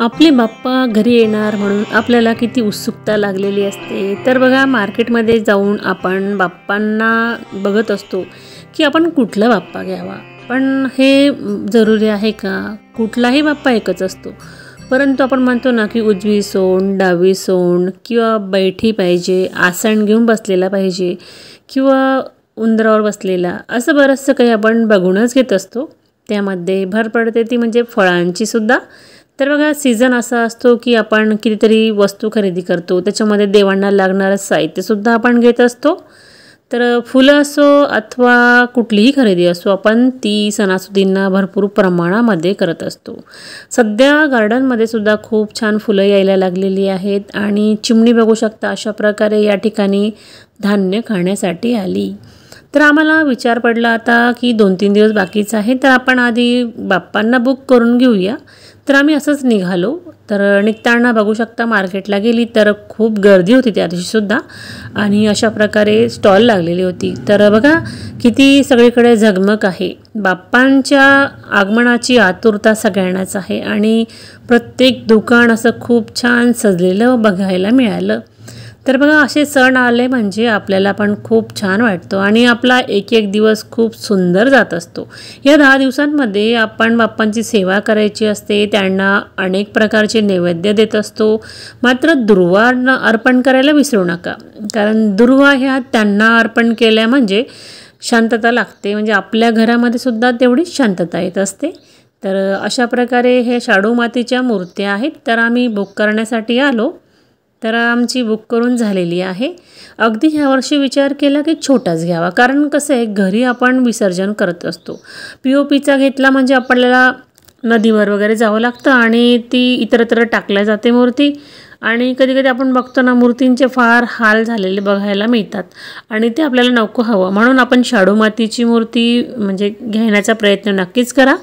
आपले बाप्पा घरी येणार म्हणून आपल्याला किती उत्सुकता लागलेली असते। तर बघा, मार्केटमध्ये जाऊन आपण बाप्पांना बघत असतो की आपण कुठला बाप्पा घ्यावा। पण हे जरुरी आहे का? कुठलाही बाप्पा एकच असतो, परंतु आपण म्हणतो ना की उजवी सोंड, डावी सोंड किंवा बैठी पाहिजे, आसन घेऊन बसलेला पाहिजे किंवा उंदरावर बसलेला, असं बरंचसं काही आपण बघूनच घेत असतो। त्यामध्ये भर पडते ती म्हणजे फळांची सुद्धा। तर बघा, सीझन असा असतो की आपण कितीतरी वस्तू खरेदी करतो, त्याच्यामध्ये देवांना लागणारं साहित्यसुद्धा आपण घेत असतो। तर फुलं असो अथवा कुठलीही खरेदी असो, आपण ती सणासुदींना भरपूर प्रमाणामध्ये करत असतो। सध्या गार्डनमध्ये सुद्धा खूप छान फुलं यायला लागलेली आहेत आणि चिमणी बघू शकता अशा प्रकारे या ठिकाणी धान्य खाण्यासाठी आली। तर आम्हाला विचार पडला आता की 2-3 दिवस बाकीच आहे, तर आपण आधी बाप्पांना बुक करून घेऊया। तर आम्ही असंच निघालो। तर निघताना बघू शकता मार्केटला गेली तर खूप गर्दी होती त्या दिवशी सुद्धा आणि अशा प्रकारे स्टॉल लागलेली होती। तर बघा किती सगळीकडे झगमग आहे। बाप्पांच्या आगमनाची आतुरता सगळ्यांनाच आहे आणि प्रत्येक दुकान असं खूप छान सजलेलं बघायला मिळालं। तर बघा, असे सण आले म्हणजे आपल्याला पण खूप छान वाटतं आणि आपला एक एक दिवस खूप सुंदर जात असतो। या 10 दिवसांमध्ये आपण बाप्पांची सेवा करायची असते, त्यांना अनेक प्रकारचे नैवेद्य देत असतो। मात्र दुर्वा अर्पण करायला विसरू नका, कारण दुर्वा ह्या त्यांना अर्पण केल्या म्हणजे शांतता लागते, म्हणजे आपल्या घरामध्ये सुद्धा तेवढीच शांतता येत असते। तर अशा प्रकारे हे शाडू मातीच्या मूर्त्या आहेत। तर आम्ही बुक करण्यासाठी आलो, तर आमची बुक करून झालेली आहे। अगदी ह्यावर्षी विचार केला की छोटाच घ्यावा, कारण कसं आहे, घरी आपण विसर्जन करत असतो। POPचा घेतला म्हणजे आपल्याला नदीवर वगैरे जावं लागतं आणि ती इतरत्र टाकल्या जाते मूर्ती, आणि कधी कधी आपण बघतो ना, मूर्तींचे फार हाल झालेले बघायला मिळतात आणि ते आपल्याला नको हवं, म्हणून आपण शाडू मातीची मूर्ती म्हणजे घेण्याचा प्रयत्न नक्कीच करा।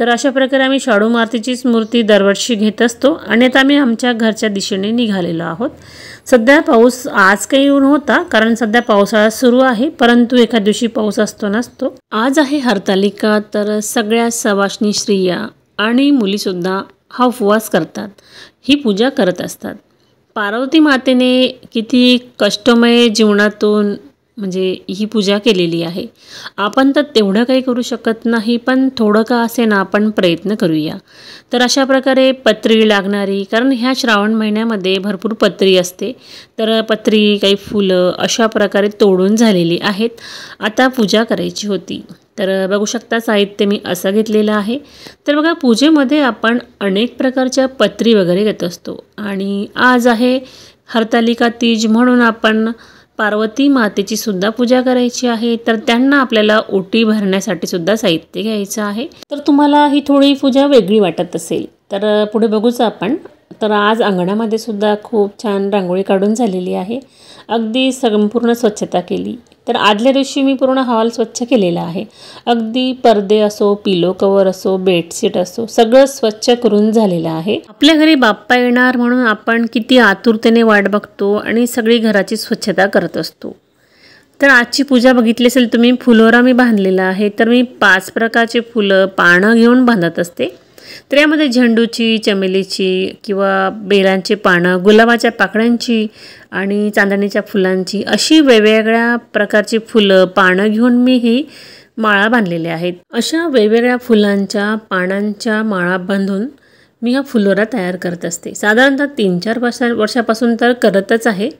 तर अशा प्रकारे आम्ही शाडू मातीचीच मूर्ती दरवर्षी घेत असतो आणि आता आम्ही आमच्या घरच्या दिशेने निघालेलो आहोत। सध्या पाऊस, आज काही ऊन होता कारण सध्या पावसाळा सुरू आहे, परंतु एखाद दिवशी पाऊस असतो नसतो। आज आहे हरतालिका, तर सगळ्या सवाष्णी स्त्रिया आणि मुलीसुद्धा हा उपवास करतात, ही पूजा करत असतात। पार्वती मातेने किती कष्टमय जीवनातून म्हणजे ही पूजा केलेली आहे। आपण तर तेवढं काही करू शकत नाही, पण थोडं का असे ना आपण प्रयत्न करूया। तर अशा प्रकारे पत्री लागणारी, कारण ह्या श्रावण महिन्यामध्ये भरपूर पत्री असते, तर पत्री, काही फुलं अशा प्रकारे तोडून झालेली आहेत। आता पूजा करायची होती, तर बघू शकता साहित्य मी असं घेतलेलं आहे। तर बघा, पूजेमध्ये आपण अनेक प्रकारच्या पत्री वगैरे घेत असतो आणि आज आहे हरतालिका तीज म्हणून आपण पार्वती मातेची सुद्धा पूजा करायची आहे। तर त्यांना आपल्याला ओटी भरण्यासाठी सुद्धा साहित्य घ्यायचं आहे। तर तुम्हाला ही थोडी पूजा वेगळी वाटत असेल तर पुढे बघूच आपण। तर आज अंगणामध्ये सुद्धा खूप छान रांगोळी काढून झालेली आहे, अगदी संपूर्ण स्वच्छता केली। तर आदल्या दिवशी मी पूर्ण हॉल स्वच्छ केलेला आहे, अगदी पडदे असो, पिलो कवर असो, बेडशीट असो, सगळं स्वच्छ करून झालेलं आहे। आपल्या घरी बाप्पा येणार म्हणून आपण किती आतुरतेने वाट बघतो आणि सगळी घराची स्वच्छता करत असतो। तर आजची पूजा बघितली असेल तुम्ही, फुलोरा मी बांधलेला आहे। तर मी 5 प्रकारचे फुलं पानं घेऊन बांधत असते। तर यामध्ये झेंडूची, चमेलीची किंवा बेलांची पानं, गुलाबाच्या पाकळ्यांची आणि चांदणीच्या फुलांची, अशी वेगवेगळ्या प्रकारची फुलं पानं घेऊन मी ही माळा बांधलेल्या आहेत। अशा वेगवेगळ्या फुलांच्या पानांच्या माळा बांधून मी हा फुलोरा तयार करत असते। साधारणतः 3-4 वर्षापासून तर करतच आहे।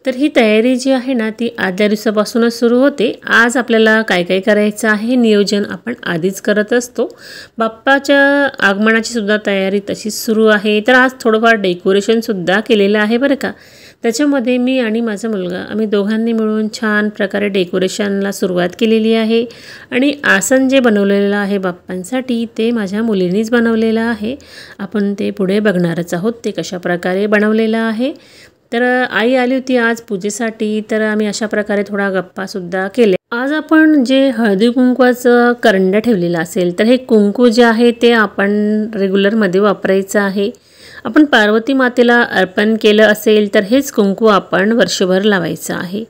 तर ही तयारी जी आहे ना, ती आदल्या दिवसापासूनच सुरू होते। आज आपल्याला काय काय करायचं आहे नियोजन आपण आधीच करत असतो। बाप्पाच्या आगमनाची सुद्धा तयारी तशीच सुरू आहे। तर आज थोडंफार डेकोरेशनसुद्धा केलेलं आहे बरं का। त्याच्यामध्ये मी आणि माझा मुलगा आम्ही दोघांनी मिळून छान प्रकारे डेकोरेशनला सुरुवात केलेली आहे आणि आसन जे बनवलेलं आहे बाप्पांसाठी ते माझ्या मुलीनीच बनवलेलं आहे। आपण ते पुढे बघणारच आहोत ते कशा प्रकारे बनवलेलं आहे। तर आई आली होती आज पूजेसाठी, तर आम्ही अशा प्रकारे थोडा गप्पासुद्धा केले। आज आपण जे हळदी कुंकवाचं करंडा ठेवलेला असेल, तर हे कुंकू जे आहे ते आपण रेग्युलरमध्ये वापरायचं आहे। आपण पार्वती मातेला अर्पण केलं असेल तर हेच कुंकू आपण वर्षभर लावायचं आहे,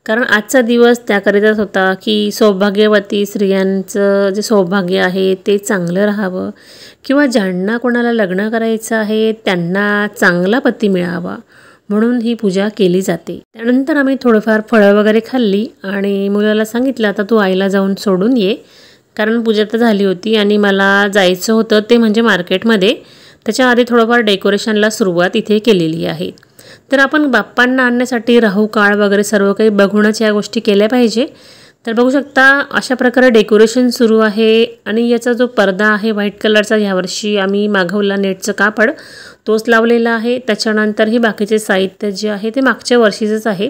कारण आजचा दिवस त्याकरिताच होता की सौभाग्यवती स्त्रियांचं जे सौभाग्य आहे ते चांगलं राहावं किंवा ज्यांना कोणाला लग्न करायचं आहे त्यांना चांगला पती मिळावा, म्हणून ही पूजा केली जाते। त्यानंतर आम्ही थोडंफार फळं वगैरे खाल्ली आणि मुलाला सांगितलं आता तू आईला जाऊन सोडून ये, कारण पूजा तर झाली होती आणि मला जायचं होतं ते म्हणजे मार्केटमध्ये। त्याच्या आधी थोडंफार डेकोरेशनला सुरुवात इथे केलेली आहे। तर आपण बाप्पांना आणण्यासाठी राहू काळ वगैरे सर्व काही बघूनच या गोष्टी केल्या पाहिजे। तर बघू शकता अशा प्रकारे डेकोरेशन सुरू आहे आणि याचा जो पडदा आहे व्हाईट कलरचा यावर्षी आम्ही मागवला नेटचं कापड तोच लावलेला आहे। त्याच्यानंतर ही बाकीचे साहित्य जे आहे ते मागच्या वर्षीचंच आहे।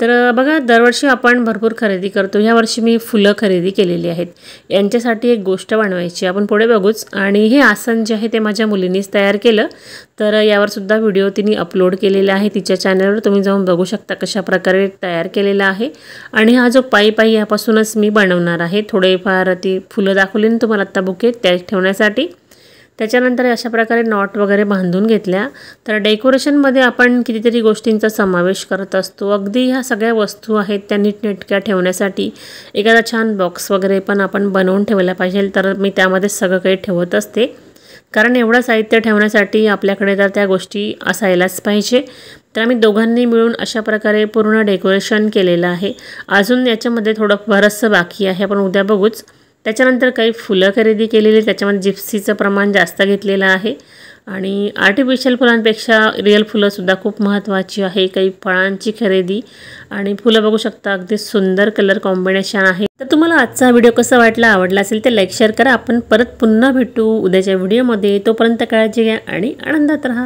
तर बघा दरवर्षी आपण भरपूर खरेदी करतो, ह्या वर्षी मी फुलं खरेदी केलेली आहेत। यांच्यासाठी एक गोष्ट बनवायची आपण पुढे बघूच। आणि हे आसन जे आहे ते माझ्या मुलीनीच तयार केलं, तर यावर सुद्धा व्हिडिओ तिने अपलोड केलेला आहे तिच्या चॅनलवर, तुम्ही जाऊन बघू शकता कशा प्रकारे तयार केलेला आहे। आणि हा जो पाई यापासूनच मी बनवणार आहे। थोडेफार ती फुलं दाखवली ना तुम्हाला आता बुके त्या ठेवण्यासाठी। त्याच्यानंतर अशा प्रकारे नॉट वगैरे बांधून घेतल्या। तर डेकोरेशनमध्ये आपण कितीतरी गोष्टींचा समावेश करत असतो, अगदी ह्या सगळ्या वस्तू आहेत त्या नीटनेटक्या ठेवण्यासाठी एखादा छान बॉक्स वगैरे पण आपण बनवून ठेवला पाहिजे। तर मी त्यामध्ये सगळं काही ठेवत असते, कारण एवढं साहित्य ठेवण्यासाठी आपल्याकडे तर त्या गोष्टी असायलाच पाहिजे। तर आम्ही दोघांनी मिळून अशा प्रकारे पूर्ण डेकोरेशन केलेलं आहे। अजून याच्यामध्ये थोडं बरंचसं बाकी आहे, आपण उद्या बघूच। त्याच्यानंतर काही फुलं खरेदी केलेली, त्याच्यामध्ये जिप्सीचं प्रमाण जास्त घेतलेलं आहे आणि आर्टिफिशियल फुलांपेक्षा रिअल फुलंसुद्धा खूप महत्त्वाची आहे। काही फळांची खरेदी आणि फुलं बघू शकता अगदी सुंदर कलर कॉम्बिनेशन आहे। तर तुम्हाला आजचा व्हिडिओ कसा वाटला, आवडला असेल तर लाईक शेअर करा। आपण परत पुन्हा भेटू उद्याच्या व्हिडिओमध्ये, तोपर्यंत काळजी घ्या आणि आनंदात राहा।